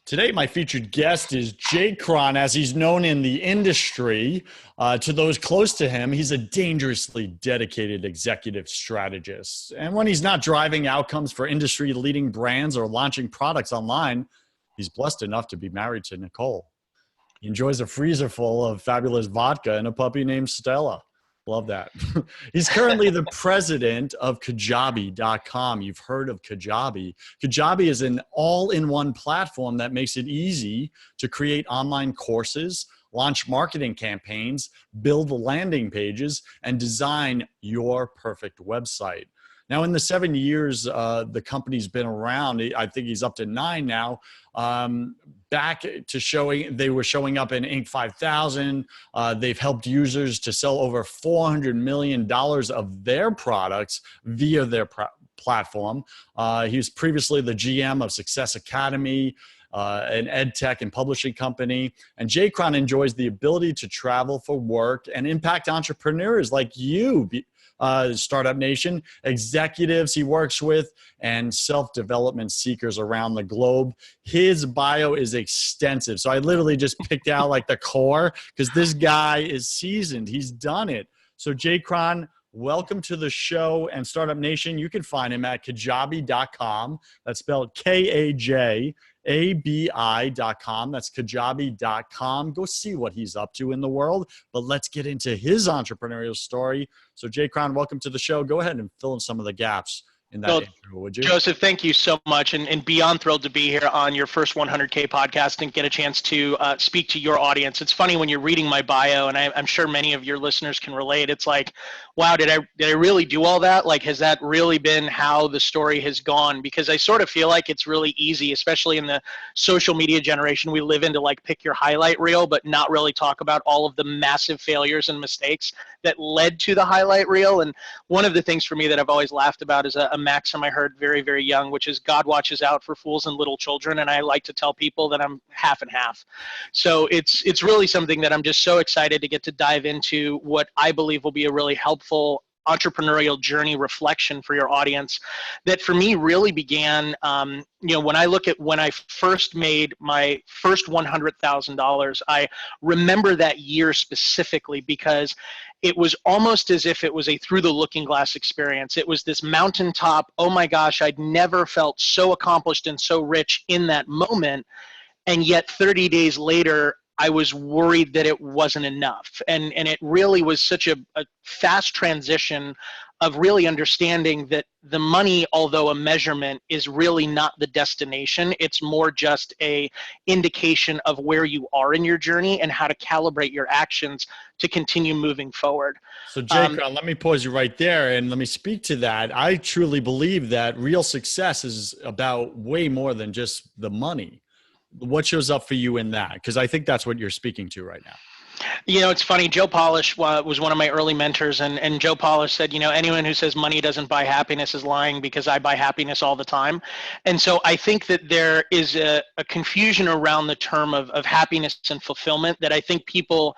Today, my featured guest is JCron, as he's known in the industry. To those close to him, he's a dangerously dedicated executive strategist. And when he's not driving outcomes for industry-leading brands or launching products online, he's blessed enough to be married to Nicole. He enjoys a freezer full of fabulous vodka and a puppy named Stella. Love that. He's currently the president of Kajabi.com. You've heard of Kajabi. Kajabi is an all-in-one platform that makes it easy to create online courses, launch marketing campaigns, build landing pages, and design your perfect website. Now, in the 7 years the company's been around, I think he's up to 9 now, back to they were showing up in Inc. 5000. They've helped users to sell over $400 million of their products via their platform. He was previously the GM of Success Academy, an ed tech and publishing company. And JCron enjoys the ability to travel for work and impact entrepreneurs like you, Startup Nation, executives he works with, and self-development seekers around the globe. His bio is extensive. So I literally just picked out like the core because this guy is seasoned. He's done it. So JCron, welcome to the show. And Startup Nation, you can find him at kajabi.com. That's spelled Kajabi.com. That's kajabi.com. Go see what he's up to in the world. But let's get into his entrepreneurial story. So JCron, welcome to the show. Go ahead and fill in some of the gaps in that intro, would you? Joseph, thank you so much, and beyond thrilled to be here on your first 100K podcast and get a chance to speak to your audience. It's funny when you're reading my bio, and I'm sure many of your listeners can relate. It's like, wow, did I really do all that? Like, has that really been how the story has gone? Because I sort of feel like it's really easy, especially in the social media generation we live in, to like pick your highlight reel, but not really talk about all of the massive failures and mistakes that led to the highlight reel. And one of the things for me that I've always laughed about is a maxim I heard very, very young, which is God watches out for fools and little children. And I like to tell people that I'm half and half. So it's really something that I'm just so excited to get to dive into, what I believe will be a really helpful entrepreneurial journey reflection for your audience that for me really began, when I look at when I first made my first $100,000, I remember that year specifically because it was almost as if it was a through the looking glass experience. It was this mountaintop, oh my gosh, I'd never felt so accomplished and so rich in that moment. And yet 30 days later, I was worried that it wasn't enough. And it really was such a fast transition of really understanding that the money, although a measurement, is really not the destination. It's more just a indication of where you are in your journey and how to calibrate your actions to continue moving forward. So JCron, let me pause you right there and let me speak to that. I truly believe that real success is about way more than just the money. What shows up for you in that? Because I think that's what you're speaking to right now. You know, it's funny. Joe Polish was one of my early mentors, and Joe Polish said, anyone who says money doesn't buy happiness is lying, because I buy happiness all the time. And so I think that there is a confusion around the term of happiness and fulfillment that I think people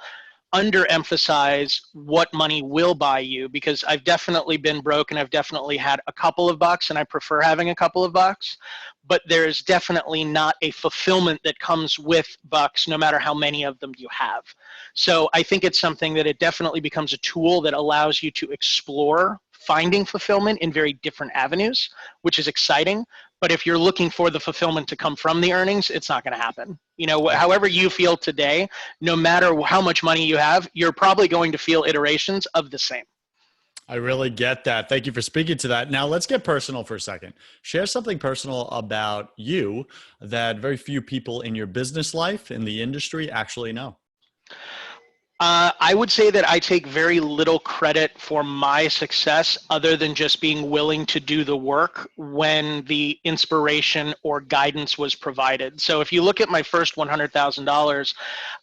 underemphasize what money will buy you, because I've definitely been broke and I've definitely had a couple of bucks and I prefer having a couple of bucks, but there's definitely not a fulfillment that comes with bucks no matter how many of them you have. So I think it's something that it definitely becomes a tool that allows you to explore finding fulfillment in very different avenues, which is exciting. But if you're looking for the fulfillment to come from the earnings, it's not going to happen. However you feel today, no matter how much money you have, you're probably going to feel iterations of the same. I really get that. Thank you for speaking to that. Now let's get personal for a second. Share something personal about you that very few people in your business life, in the industry, actually know. I would say that I take very little credit for my success other than just being willing to do the work when the inspiration or guidance was provided. So if you look at my first $100,000,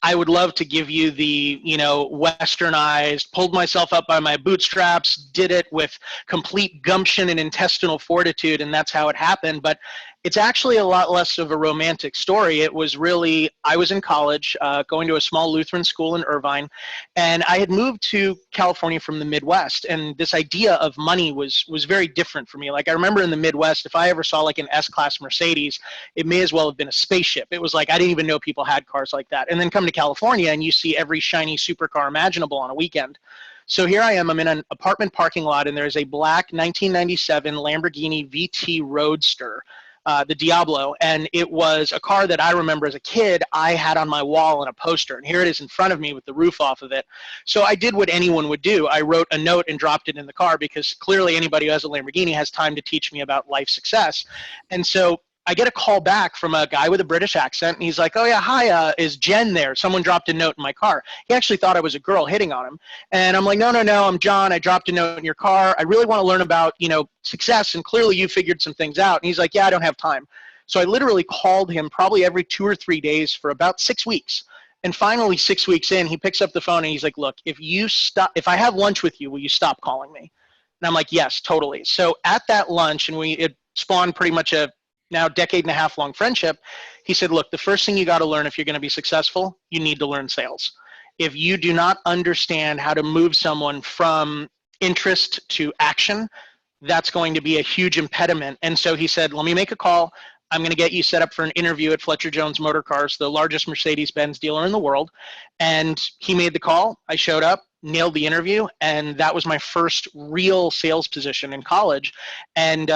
I would love to give you the, westernized, pulled myself up by my bootstraps, did it with complete gumption and intestinal fortitude, and that's how it happened. But it's actually a lot less of a romantic story. It was really, I was in college, going to a small Lutheran school in Irvine, and I had moved to California from the Midwest, and this idea of money was very different for me. Like, I remember in the Midwest, if I ever saw like an S-Class Mercedes, it may as well have been a spaceship. It was like, I didn't even know people had cars like that. And then come to California and you see every shiny supercar imaginable on a weekend. So here I am, I'm in an apartment parking lot, and there's a black 1997 Lamborghini VT Roadster, the Diablo, and it was a car that I remember as a kid I had on my wall in a poster, and here it is in front of me with the roof off of it. So I did what anyone would do. I wrote a note and dropped it in the car, because clearly anybody who has a Lamborghini has time to teach me about life success. And so I get a call back from a guy with a British accent, and he's like, oh yeah, hi, is Jen there? Someone dropped a note in my car. He actually thought I was a girl hitting on him. And I'm like, no, I'm John. I dropped a note in your car. I really want to learn about, success, and clearly you figured some things out. And he's like, yeah, I don't have time. So I literally called him probably every 2 or 3 days for about 6 weeks. And finally, 6 weeks in, he picks up the phone and he's like, look, if I have lunch with you, will you stop calling me? And I'm like, yes, totally. So at that lunch, and it spawned pretty much a now decade-and-a-half long friendship, he said, look, the first thing you got to learn if you're going to be successful, you need to learn sales. If you do not understand how to move someone from interest to action, that's going to be a huge impediment. And so he said, let me make a call. I'm going to get you set up for an interview at Fletcher Jones Motor Cars, the largest Mercedes-Benz dealer in the world. And he made the call. I showed up, nailed the interview, and that was my first real sales position in college. And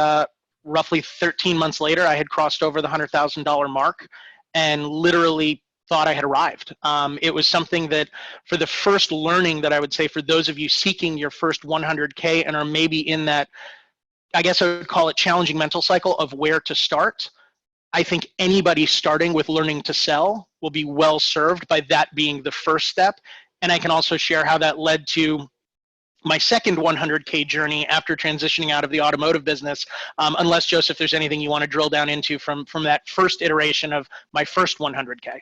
roughly 13 months later, I had crossed over the $100,000 mark and literally thought I had arrived. It was something that, for the first learning that I would say for those of you seeking your first 100K and are maybe in that, I guess I would call it challenging mental cycle of where to start, I think anybody starting with learning to sell will be well served by that being the first step. And I can also share how that led to my second 100K journey after transitioning out of the automotive business, unless, Joseph, there's anything you want to drill down into from that first iteration of my first 100K.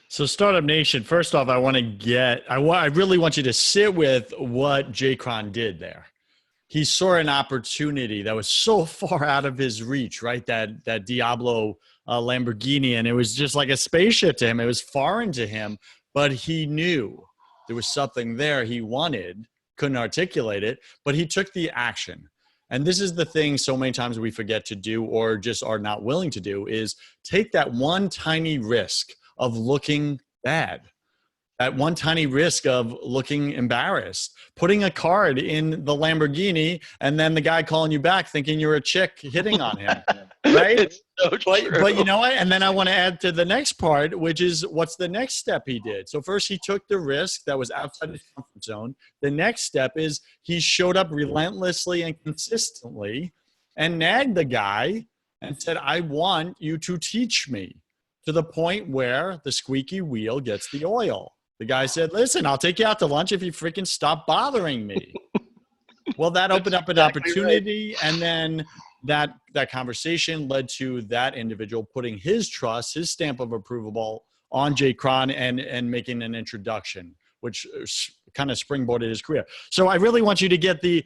So Startup Nation, first off, I really want you to sit with what JCron did there. He saw an opportunity that was so far out of his reach, right? That Diablo Lamborghini, and it was just like a spaceship to him. It was foreign to him, but he knew there was something there he wanted, couldn't articulate it, but he took the action. And this is the thing so many times we forget to do, or just are not willing to do, is take that one tiny risk of looking bad, that one tiny risk of looking embarrassed, putting a card in the Lamborghini and then the guy calling you back thinking you're a chick hitting on him, right? It's so true. But you know what? And then I want to add to the next part, which is what's the next step he did. So first he took the risk that was outside his comfort zone. The next step is he showed up relentlessly and consistently and nagged the guy and said, I want you to teach me, to the point where the squeaky wheel gets the oil. The guy said, listen, I'll take you out to lunch if you freaking stop bothering me. Well, that opened up an opportunity. Right. And then that conversation led to that individual putting his trust, his stamp of approval on JCron and making an introduction, which kind of springboarded his career. So I really want you to get the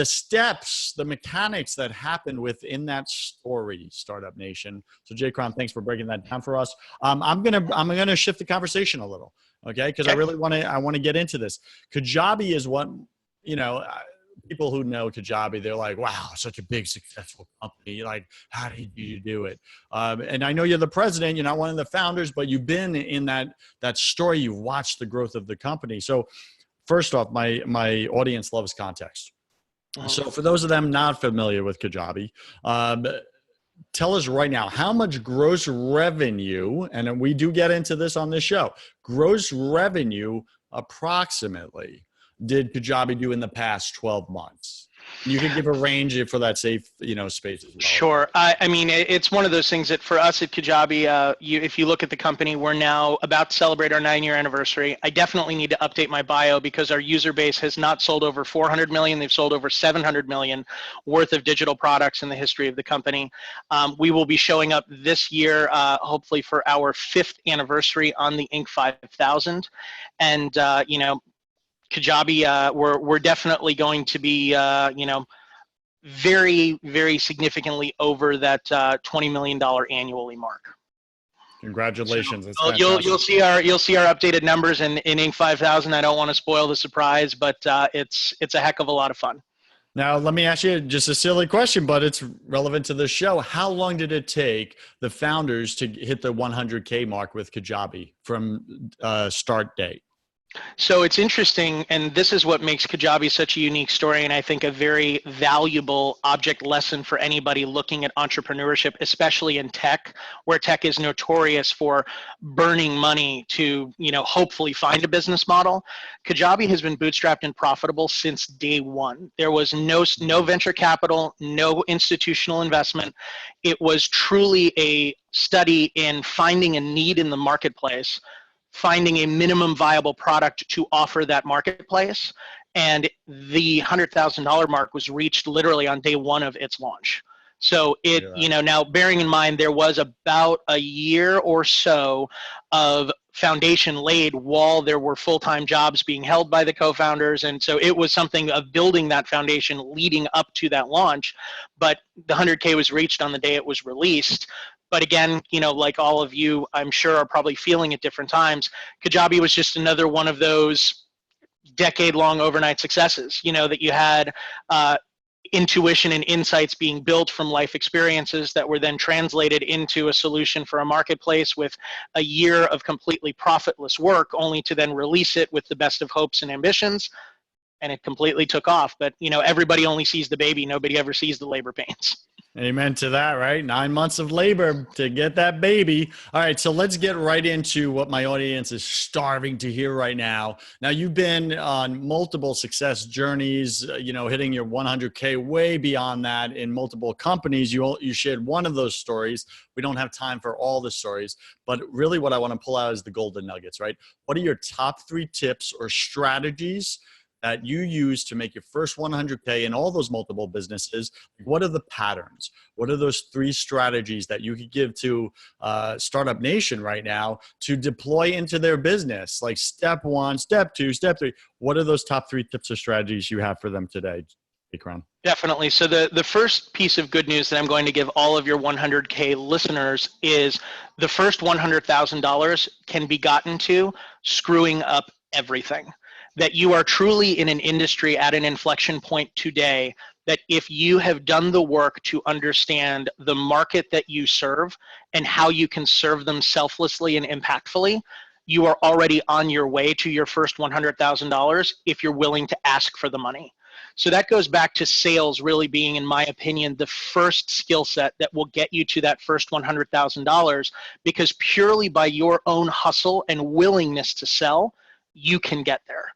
steps, the mechanics that happened within that story, Startup Nation. So JCron, thanks for breaking that down for us. I'm gonna shift the conversation a little, okay? Because I really want to get into this. Kajabi is what, people who know Kajabi, they're like, wow, such a big, successful company. Like, how did you do it? And I know you're the president, you're not one of the founders, but you've been in that story. You've watched the growth of the company. So first off, my audience loves context. So for those of them not familiar with Kajabi, tell us right now, how much gross revenue, and we do get into this on this show, gross revenue approximately did Kajabi do in the past 12 months? You could give a range for that safe, space as well. Sure. I mean, it's one of those things that for us at Kajabi, if you look at the company, we're now about to celebrate our 9-year anniversary. I definitely need to update my bio because our user base has not sold over 400 million. They've sold over 700 million worth of digital products in the history of the company. We will be showing up this year, hopefully for our 5th anniversary on the Inc. 5000. And, Kajabi, we're definitely going to be, very, very significantly over that $20 million annually mark. Congratulations. That's So fantastic. you'll see our updated numbers in Inc. 5000. I don't want to spoil the surprise, but it's a heck of a lot of fun. Now, let me ask you just a silly question, but it's relevant to the show. How long did it take the founders to hit the 100K mark with Kajabi from start date? So it's interesting, and this is what makes Kajabi such a unique story, and I think a very valuable object lesson for anybody looking at entrepreneurship, especially in tech, where tech is notorious for burning money to, hopefully find a business model. Kajabi has been bootstrapped and profitable since day one. There was no venture capital, no institutional investment. It was truly a study in finding a need in the marketplace, finding a minimum viable product to offer that marketplace. And the $100,000 mark was reached literally on day one of its launch. So now bearing in mind, there was about a year or so of foundation laid while there were full-time jobs being held by the co-founders. And so it was something of building that foundation leading up to that launch. But the 100K was reached on the day it was released. But again, like all of you, I'm sure are probably feeling at different times, Kajabi was just another one of those decade-long overnight successes, that you had intuition and insights being built from life experiences that were then translated into a solution for a marketplace with a year of completely profitless work, only to then release it with the best of hopes and ambitions. And it completely took off. But, everybody only sees the baby. Nobody ever sees the labor pains. Amen to that, right? 9 months of labor to get that baby. All right, so let's get right into what my audience is starving to hear right now. Now, you've been on multiple success journeys, hitting your 100K, way beyond that in multiple companies. You shared one of those stories. We don't have time for all the stories, but really what I want to pull out is the golden nuggets, right? What are your top 3 tips or strategies that you use to make your first 100K in all those multiple businesses? What are the patterns? What are those 3 strategies that you could give to Startup Nation right now to deploy into their business? Like step 1, step 2, step 3. What are those top 3 tips or strategies you have for them today, JCron? Definitely. So the first piece of good news that I'm going to give all of your 100K listeners is the first $100,000 can be gotten to screwing up everything. That you are truly in an industry at an inflection point today, that if you have done the work to understand the market that you serve and how you can serve them selflessly and impactfully, you are already on your way to your first $100,000 if you're willing to ask for the money. So that goes back to sales really being, in my opinion, the first skill set that will get you to that first $100,000, because purely by your own hustle and willingness to sell, you can get there.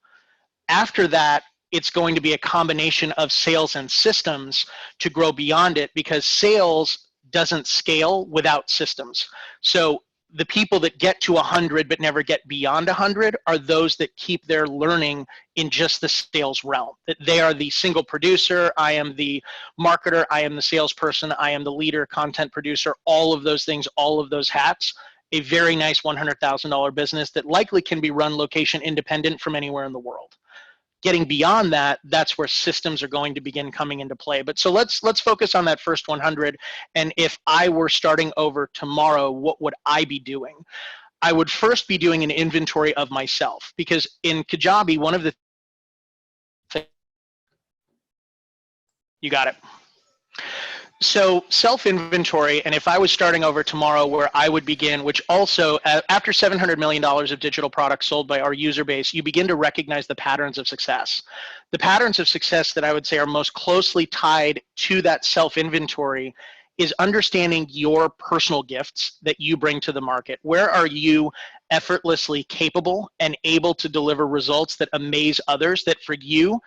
After that, it's going to be a combination of sales and systems to grow beyond it, because sales doesn't scale without systems. So the people that get to 100 but never get beyond 100 are those that keep their learning in just the sales realm. That they are the single producer, I am the marketer, I am the salesperson, I am the leader, content producer, all of those things, all of those hats. A very nice $100,000 business that likely can be run location independent from anywhere in the world. Getting beyond that, that's where systems are going to begin coming into play. But so let's focus on that first 100. And if I were starting over tomorrow, what would I be doing? I would first be doing an inventory of myself, because in Kajabi, one of the things, you got it. So self-inventory, and if I was starting over tomorrow, where I would begin, which also, after $700 million of digital products sold by our user base, you begin to recognize the patterns of success. The patterns of success that I would say are most closely tied to that self-inventory is understanding your personal gifts that you bring to the market. Where are you effortlessly capable and able to deliver results that amaze others, that for you,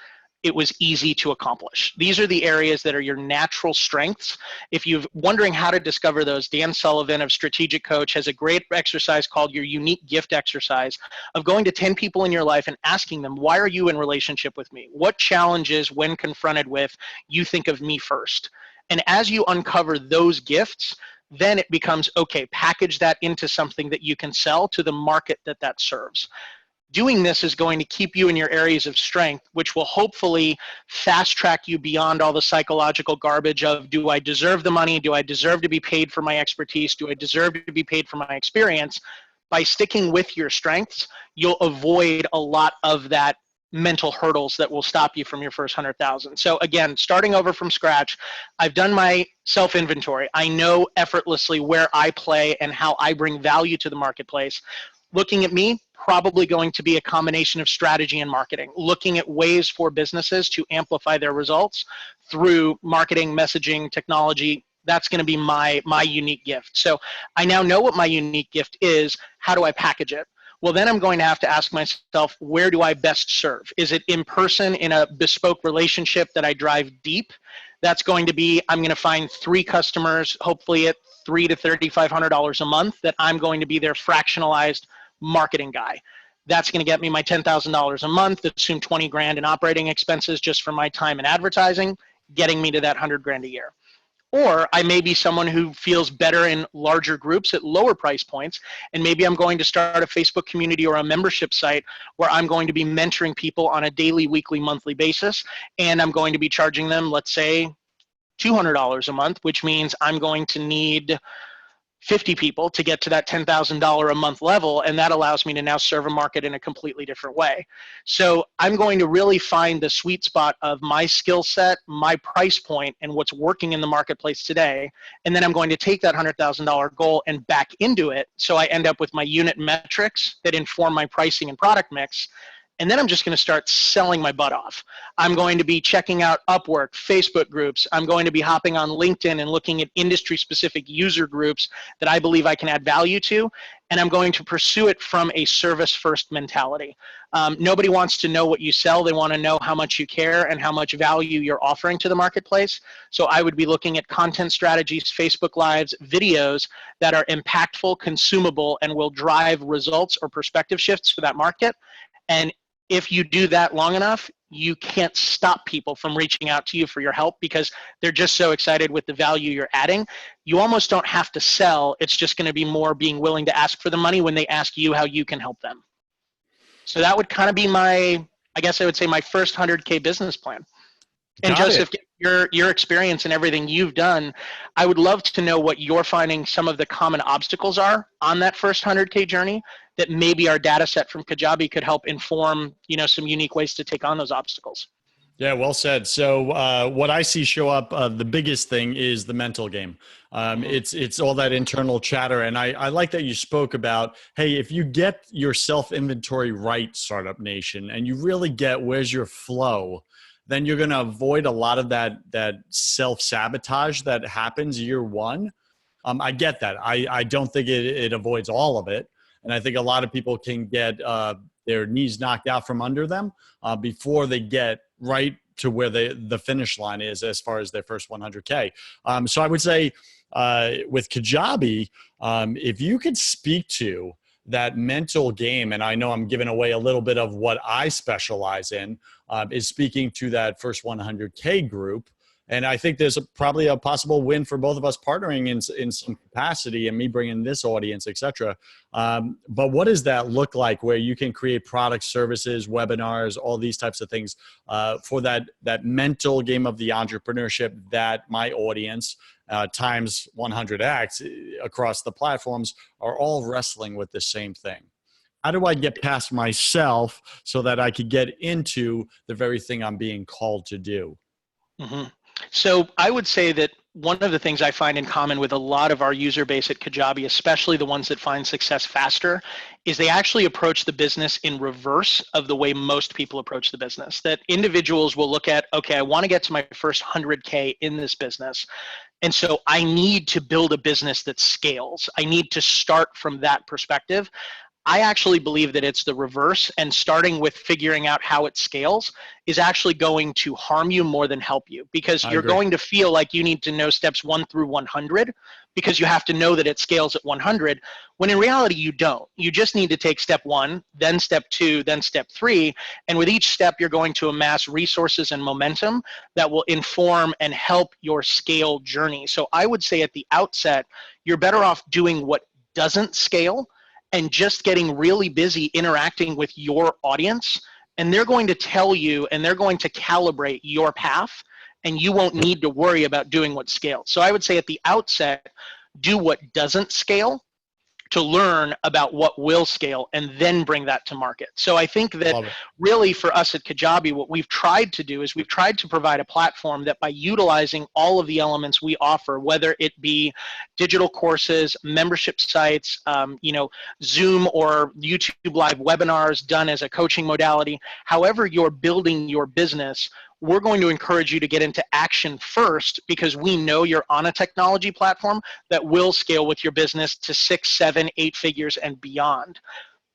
it was easy to accomplish? These are the areas that are your natural strengths. If you're wondering how to discover those, Dan Sullivan of Strategic Coach has a great exercise called your unique gift exercise, of going to 10 people in your life and asking them, why are you in relationship with me? What challenges, when confronted with, you think of me first? And as you uncover those gifts, then it becomes, okay, package that into something that you can sell to the market that serves. doing this is going to keep you in your areas of strength, which will hopefully fast track you beyond all the psychological garbage of, do I deserve the money? Do I deserve to be paid for my expertise? Do I deserve to be paid for my experience? By sticking with your strengths, you'll avoid a lot of that mental hurdles that will stop you from your first 100,000. So again, starting over from scratch, I've done my self-inventory. I know effortlessly where I play and how I bring value to the marketplace. Looking at me, probably going to be a combination of strategy and marketing, looking at ways for businesses to amplify their results through marketing, messaging, technology. That's going to be my unique gift. So I now know what my unique gift is. How do I package it? Well, then I'm going to have to ask myself, where do I best serve? Is it in person in a bespoke relationship that I drive deep? That's going to be, I'm going to find 3 customers, hopefully at $300 to $3,500 a month, that I'm going to be their fractionalized marketing guy. That's going to get me my $10,000 a month, assume 20 grand in operating expenses just for my time in advertising, getting me to that 100 grand a year. Or I may be someone who feels better in larger groups at lower price points, and maybe I'm going to start a Facebook community or a membership site where I'm going to be mentoring people on a daily, weekly, monthly basis, and I'm going to be charging them, let's say, $200 a month, which means I'm going to need 50 people to get to that $10,000 a month level, and that allows me to now serve a market in a completely different way. So I'm going to really find the sweet spot of my skill set, my price point, and what's working in the marketplace today, and then I'm going to take that $100,000 goal and back into it, so I end up with my unit metrics that inform my pricing and product mix. And then I'm just going to start selling my butt off. I'm going to be checking out Upwork, Facebook groups. I'm going to be hopping on LinkedIn and looking at industry-specific user groups that I believe I can add value to. And I'm going to pursue it from a service-first mentality. Nobody wants to know what you sell. They want to know how much you care and how much value you're offering to the marketplace. So I would be looking at content strategies, Facebook Lives, videos that are impactful, consumable, and will drive results or perspective shifts for that market. And if you do that long enough, you can't stop people from reaching out to you for your help because they're just so excited with the value you're adding. You almost don't have to sell. It's just going to be more being willing to ask for the money when they ask you how you can help them. So that would kind of be my, I guess I would say my first 100K business plan. And Joseph, your experience and everything you've done, I would love to know what you're finding some of the common obstacles are on that first 100K journey that maybe our data set from Kajabi could help inform, some unique ways to take on those obstacles. Yeah, well said. So what I see show up, the biggest thing is the mental game. It's all that internal chatter. And I like that you spoke about, hey, if you get your self-inventory right, Startup Nation, and you really get where's your flow, then you're going to avoid a lot of that self-sabotage that happens year one. I get that. I don't think it avoids all of it. And I think a lot of people can get their knees knocked out from under them before they get right to where the finish line is as far as their first 100K. So I would say with Kajabi, if you could speak to that mental game, and I know I'm giving away a little bit of what I specialize in, is speaking to that first 100K group. And I think there's probably a possible win for both of us partnering in some capacity and me bringing this audience, et cetera. But what does that look like where you can create products, services, webinars, all these types of things for that mental game of the entrepreneurship that my audience times 100x across the platforms are all wrestling with the same thing? How do I get past myself so that I could get into the very thing I'm being called to do? Mm-hmm. So I would say that one of the things I find in common with a lot of our user base at Kajabi, especially the ones that find success faster, is they actually approach the business in reverse of the way most people approach the business. That individuals will look at, okay, I want to get to my first 100K in this business. And so I need to build a business that scales. I need to start from that perspective. I actually believe that it's the reverse, and starting with figuring out how it scales is actually going to harm you more than help you, because you're going to feel like you need to know steps 1 through 100 because you have to know that it scales at 100, when in reality you don't. You just need to take step 1, then step 2, then step 3, and with each step you're going to amass resources and momentum that will inform and help your scale journey. So I would say at the outset, you're better off doing what doesn't scale and just getting really busy interacting with your audience, and they're going to tell you and they're going to calibrate your path, and you won't need to worry about doing what scales. So I would say at the outset, do what doesn't scale to learn about what will scale and then bring that to market. So I think that really for us at Kajabi, what we've tried to do is we've tried to provide a platform that by utilizing all of the elements we offer, whether it be digital courses, membership sites, Zoom or YouTube live webinars done as a coaching modality, however you're building your business, we're going to encourage you to get into action first because we know you're on a technology platform that will scale with your business to 6, 7, 8 figures and beyond.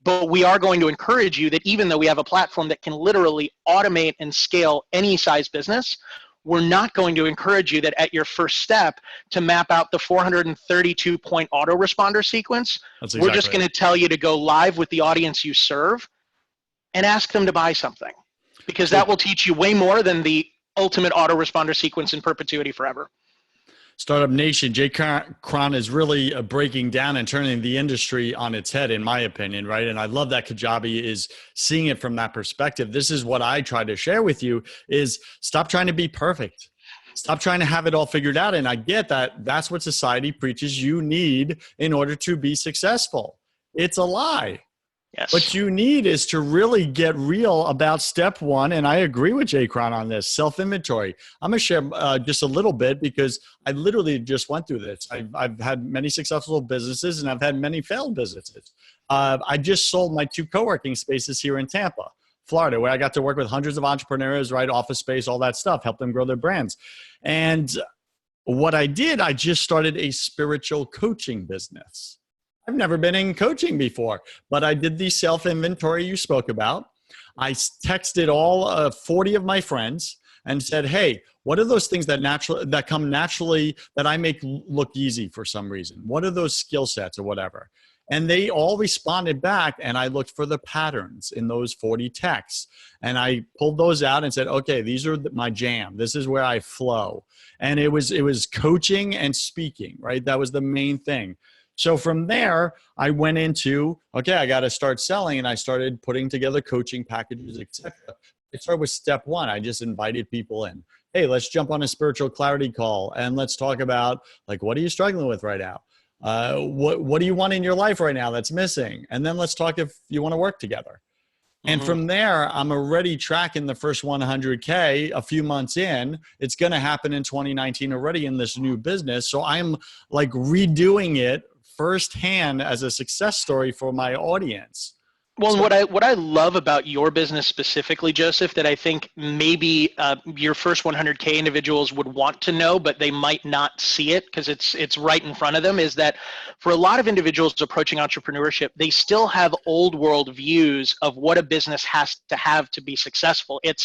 But we are going to encourage you that even though we have a platform that can literally automate and scale any size business, we're not going to encourage you that at your first step to map out the 432-point autoresponder sequence. That's exactly we're just going to tell you to go live with the audience you serve and ask them to buy something. Because that will teach you way more than the ultimate autoresponder sequence in perpetuity forever. Startup Nation, JCron is really breaking down and turning the industry on its head, in my opinion, right? And I love that Kajabi is seeing it from that perspective. This is what I try to share with you is stop trying to be perfect. Stop trying to have it all figured out. And I get that that's what society preaches you need in order to be successful. It's a lie. Yes. What you need is to really get real about step one. And I agree with JCron on this, self-inventory. I'm going to share just a little bit because I literally just went through this. I've had many successful businesses and I've had many failed businesses. I just sold my 2 co-working spaces here in Tampa, Florida, where I got to work with hundreds of entrepreneurs, right? Office space, all that stuff, help them grow their brands. And what I did, I just started a spiritual coaching business. I've never been in coaching before, but I did the self-inventory you spoke about. I texted all 40 of my friends and said, hey, what are those things that come naturally that I make look easy for some reason? What are those skill sets or whatever? And they all responded back, and I looked for the patterns in those 40 texts. And I pulled those out and said, okay, these are my jam. This is where I flow. And it was coaching and speaking, right? That was the main thing. So from there, I went into, okay, I got to start selling, and I started putting together coaching packages, etc. It started with step one. I just invited people in. Hey, let's jump on a spiritual clarity call, and let's talk about, like, what are you struggling with right now? What do you want in your life right now that's missing? And then let's talk if you want to work together. And from there, I'm already tracking the first 100K a few months in. It's going to happen in 2019 already in this new business. So I'm like redoing it firsthand as a success story for my audience. Well, what I love about your business specifically, Joseph, that I think maybe your first 100K individuals would want to know, but they might not see it because it's right in front of them, is that for a lot of individuals approaching entrepreneurship, they still have old world views of what a business has to have to be successful. It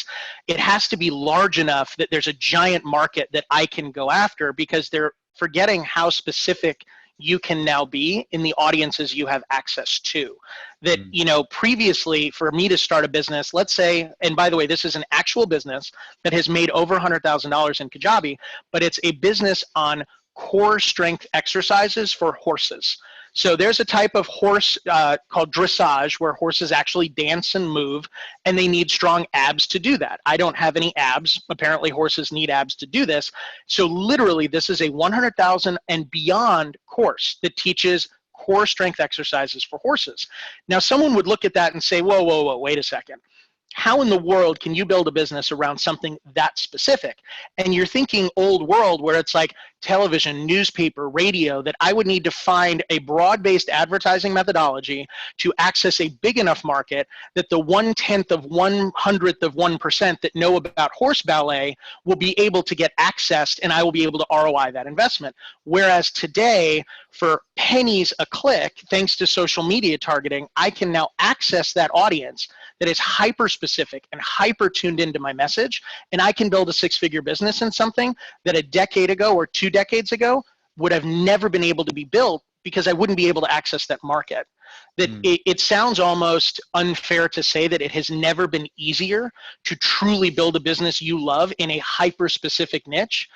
has to be large enough that there's a giant market that I can go after, because they're forgetting how specific you can now be in the audiences you have access to. That, previously for me to start a business, let's say, and by the way, this is an actual business that has made over $100,000 in Kajabi, but it's a business on core strength exercises for horses. So there's a type of horse called dressage where horses actually dance and move, and they need strong abs to do that. I don't have any abs. Apparently horses need abs to do this. So literally this is a 100,000 and beyond course that teaches core strength exercises for horses. Now someone would look at that and say, whoa, wait a second. How in the world can you build a business around something that specific? And you're thinking old world where it's like television, newspaper, radio, that I would need to find a broad-based advertising methodology to access a big enough market that the 1/10 of 1/100th of 1% that know about horse ballet will be able to get accessed, and I will be able to ROI that investment. Whereas today, for pennies a click, thanks to social media targeting, I can now access that audience that is hyper specific and hyper tuned into my message, and I can build a 6-figure business in something that a decade ago or 2 decades ago would have never been able to be built, because I wouldn't be able to access that market. That it sounds almost unfair to say that it has never been easier to truly build a business you love in a hyper specific niche,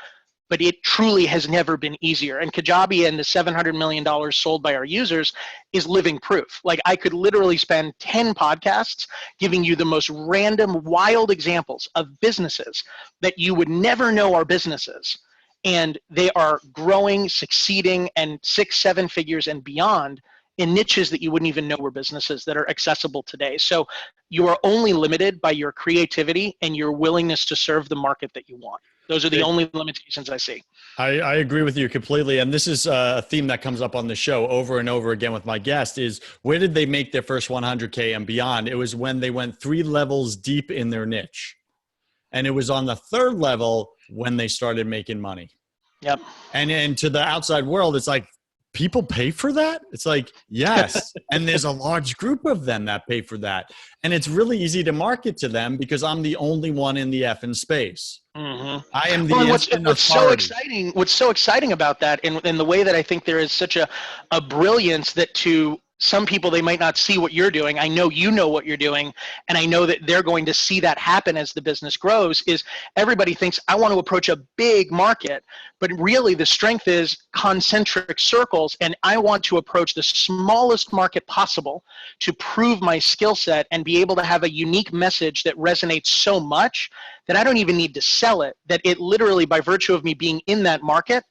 but it truly has never been easier. And Kajabi and the $700 million sold by our users is living proof. Like, I could literally spend 10 podcasts giving you the most random, wild examples of businesses that you would never know are businesses. And they are growing, succeeding, and 6-7 figures and beyond in niches that you wouldn't even know were businesses that are accessible today. So you are only limited by your creativity and your willingness to serve the market that you want. Those are the only limitations I see. I agree with you completely. And this is a theme that comes up on the show over and over again with my guest is, where did they make their first 100K and beyond? It was when they went 3 levels deep in their niche. And it was on the 3rd level when they started making money. Yep. And to the outside world, it's like, people pay for that? It's like, yes. And there's a large group of them that pay for that. And it's really easy to market to them because I'm the only one in the effing space. Mm-hmm. I am the What's so exciting about that, in the way that I think there is such a brilliance that to some people, they might not see what you're doing. I know you know what you're doing, and I know that they're going to see that happen as the business grows, is everybody thinks, I want to approach a big market, but really the strength is concentric circles, and I want to approach the smallest market possible to prove my skill set and be able to have a unique message that resonates so much that I don't even need to sell it, that it literally, by virtue of me being in that market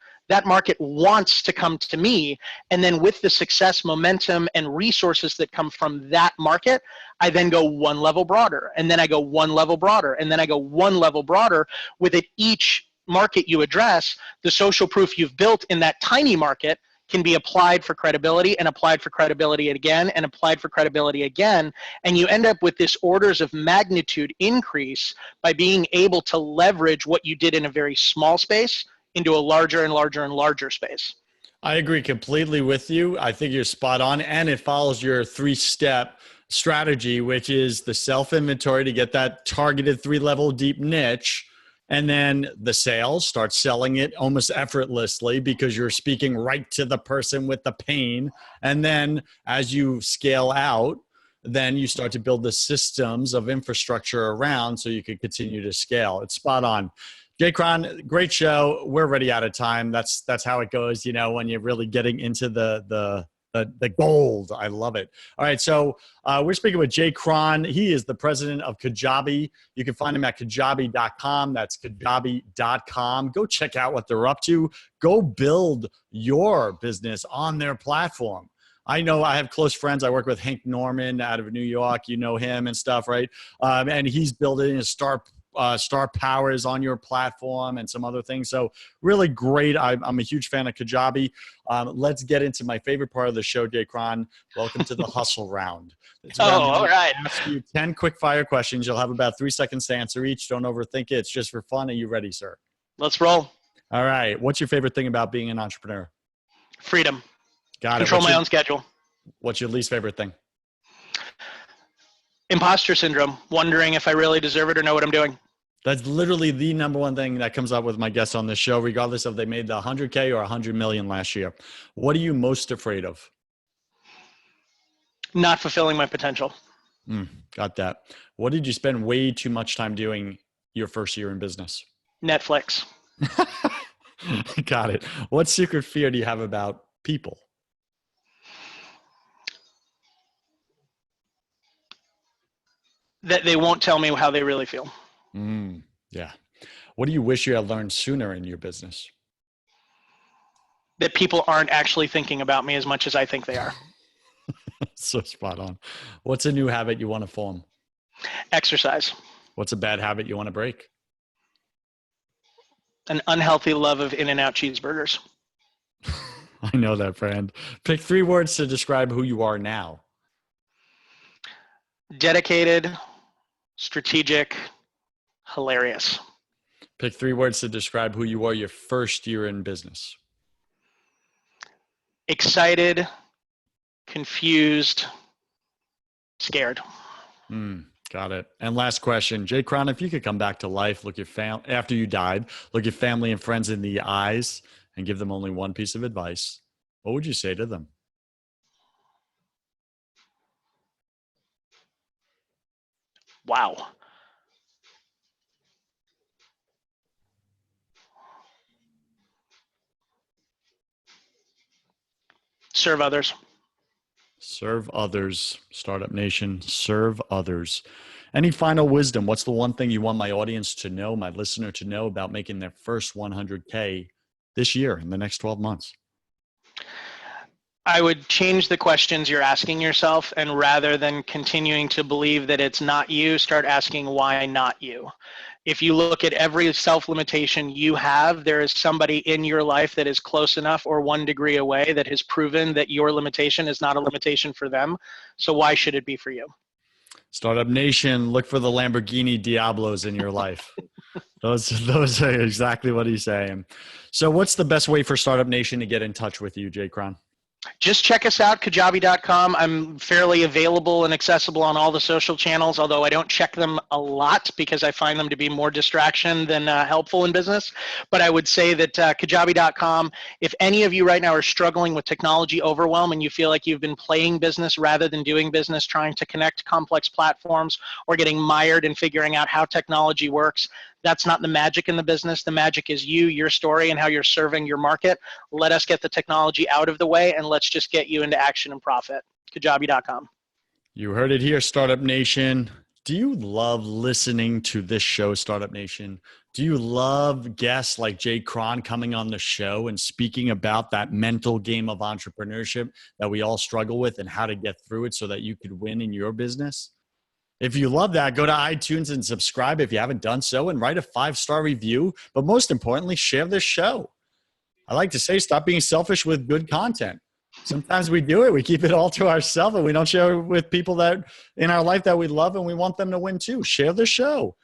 wants to come to me. And then with the success, momentum, and resources that come from that market, I then go one level broader, and then I go one level broader, and then I go one level broader. With it, each market you address, the social proof you've built in that tiny market can be applied for credibility, and applied for credibility again, and applied for credibility again. And you end up with this orders of magnitude increase by being able to leverage what you did in a very small space into a larger and larger and larger space. I agree completely with you. I think you're spot on. And it follows your 3-step strategy, which is the self-inventory to get that targeted 3-level deep niche. And then the sales, start selling it almost effortlessly because you're speaking right to the person with the pain. And then as you scale out, then you start to build the systems of infrastructure around so you can continue to scale. It's spot on. JCron, great show. We're already out of time. That's how it goes, when you're really getting into the gold. I love it. All right, so we're speaking with JCron. He is the president of Kajabi. You can find him at kajabi.com. That's kajabi.com. Go check out what they're up to. Go build your business on their platform. I know I have close friends. I work with Hank Norman out of New York. You know him and stuff, right? And he's building a Star Powers on your platform and some other things. So really great. I'm a huge fan of Kajabi. Let's get into my favorite part of the show, JCron. Welcome to the hustle round. All right. I'll ask you 10 quick fire questions. You'll have about 3 seconds to answer each. Don't overthink it. It's just for fun. Are you ready, sir? Let's roll. All right. What's your favorite thing about being an entrepreneur? Freedom. Got it. Control my own schedule. What's your least favorite thing? Imposter syndrome, wondering if I really deserve it or know what I'm doing. That's literally the number one thing that comes up with my guests on this show, regardless of they made the 100K or 100 million last year. What are you most afraid of? Not fulfilling my potential. Got that. What did you spend way too much time doing your first year in business? Netflix. Got it. What secret fear do you have about people? That they won't tell me how they really feel. Yeah. What do you wish you had learned sooner in your business? That people aren't actually thinking about me as much as I think they are. So spot on. What's a new habit you want to form? Exercise. What's a bad habit you want to break? An unhealthy love of In-N-Out cheeseburgers. I know that, friend. Pick 3 words to describe who you are now. Dedicated, strategic, hilarious. Pick 3 words to describe who you are your first year in business. Excited, confused, scared. Got it. And last question, JCron, if you could come back to life, look your after you died, look your family and friends in the eyes and give them only one piece of advice, what would you say to them? Wow. Serve others. Serve others. Startup Nation, serve others. Any final wisdom? What's the one thing you want my audience to know, my listener to know about making their first 100K this year in the next 12 months? I would change the questions you're asking yourself, and rather than continuing to believe that it's not you, start asking why not you. If you look at every self-limitation you have, there is somebody in your life that is close enough or 1 degree away that has proven that your limitation is not a limitation for them. So why should it be for you? Startup Nation, look for the Lamborghini Diablos in your life. Those are exactly what he's saying. So what's the best way for Startup Nation to get in touch with you, JCron? Just check us out, Kajabi.com. I'm fairly available and accessible on all the social channels, although I don't check them a lot because I find them to be more distraction than helpful in business. But I would say that Kajabi.com, if any of you right now are struggling with technology overwhelm and you feel like you've been playing business rather than doing business, trying to connect complex platforms or getting mired in figuring out how technology works, that's not the magic in the business. The magic is you, your story, and how you're serving your market. Let us get the technology out of the way, and let's just get you into action and profit. Kajabi.com. You heard it here, Startup Nation. Do you love listening to this show, Startup Nation? Do you love guests like JCron coming on the show and speaking about that mental game of entrepreneurship that we all struggle with and how to get through it so that you could win in your business? If you love that, go to iTunes and subscribe if you haven't done so and write a 5-star review. But most importantly, share this show. I like to say, stop being selfish with good content. Sometimes we do it. We keep it all to ourselves and we don't share it with people that in our life that we love and we want them to win too. Share the show.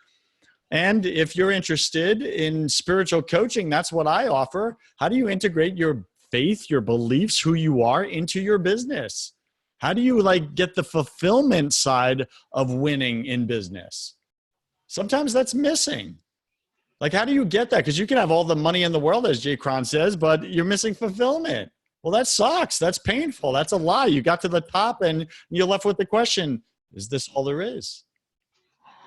And if you're interested in spiritual coaching, that's what I offer. How do you integrate your faith, your beliefs, who you are into your business? How do you get the fulfillment side of winning in business? Sometimes that's missing. How do you get that? Because you can have all the money in the world, as JCron says, but you're missing fulfillment. Well, that sucks. That's painful. That's a lie. You got to the top and you're left with the question, is this all there is?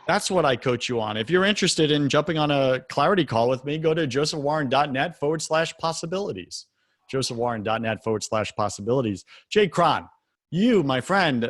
That's what I coach you on. If you're interested in jumping on a clarity call with me, go to josephwarren.net/possibilities. josephwarren.net/possibilities. JCron. You, my friend,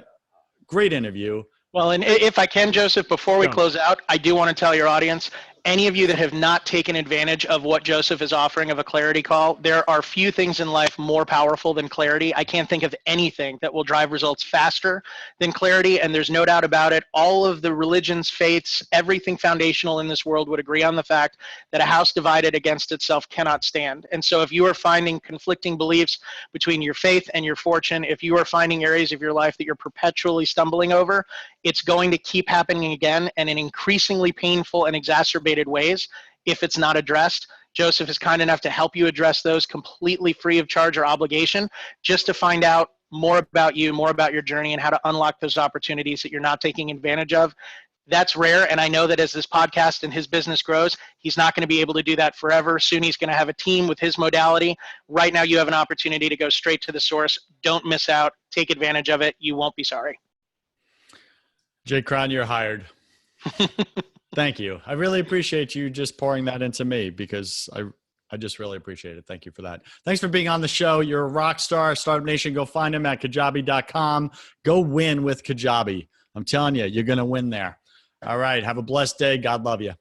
great interview. Well, and if I can, Joseph, before we close out, I do want to tell your audience, any of you that have not taken advantage of what Joseph is offering of a clarity call, there are few things in life more powerful than clarity. I can't think of anything that will drive results faster than clarity, and there's no doubt about it. All of the religions, faiths, everything foundational in this world would agree on the fact that a house divided against itself cannot stand. And so if you are finding conflicting beliefs between your faith and your fortune, if you are finding areas of your life that you're perpetually stumbling over, it's going to keep happening again and in increasingly painful and exacerbated ways if it's not addressed. Joseph is kind enough to help you address those completely free of charge or obligation, just to find out more about you, more about your journey, and how to unlock those opportunities that you're not taking advantage of. That's rare, and I know that as this podcast and his business grows, he's not going to be able to do that forever. Soon he's going to have a team with his modality. Right now you have an opportunity to go straight to the source. Don't miss out. Take advantage of it. You won't be sorry. JCron, you're hired. Thank you. I really appreciate you just pouring that into me because I just really appreciate it. Thank you for that. Thanks for being on the show. You're a rock star. Startup Nation, go find him at Kajabi.com. Go win with Kajabi. I'm telling you, you're going to win there. All right. Have a blessed day. God love you.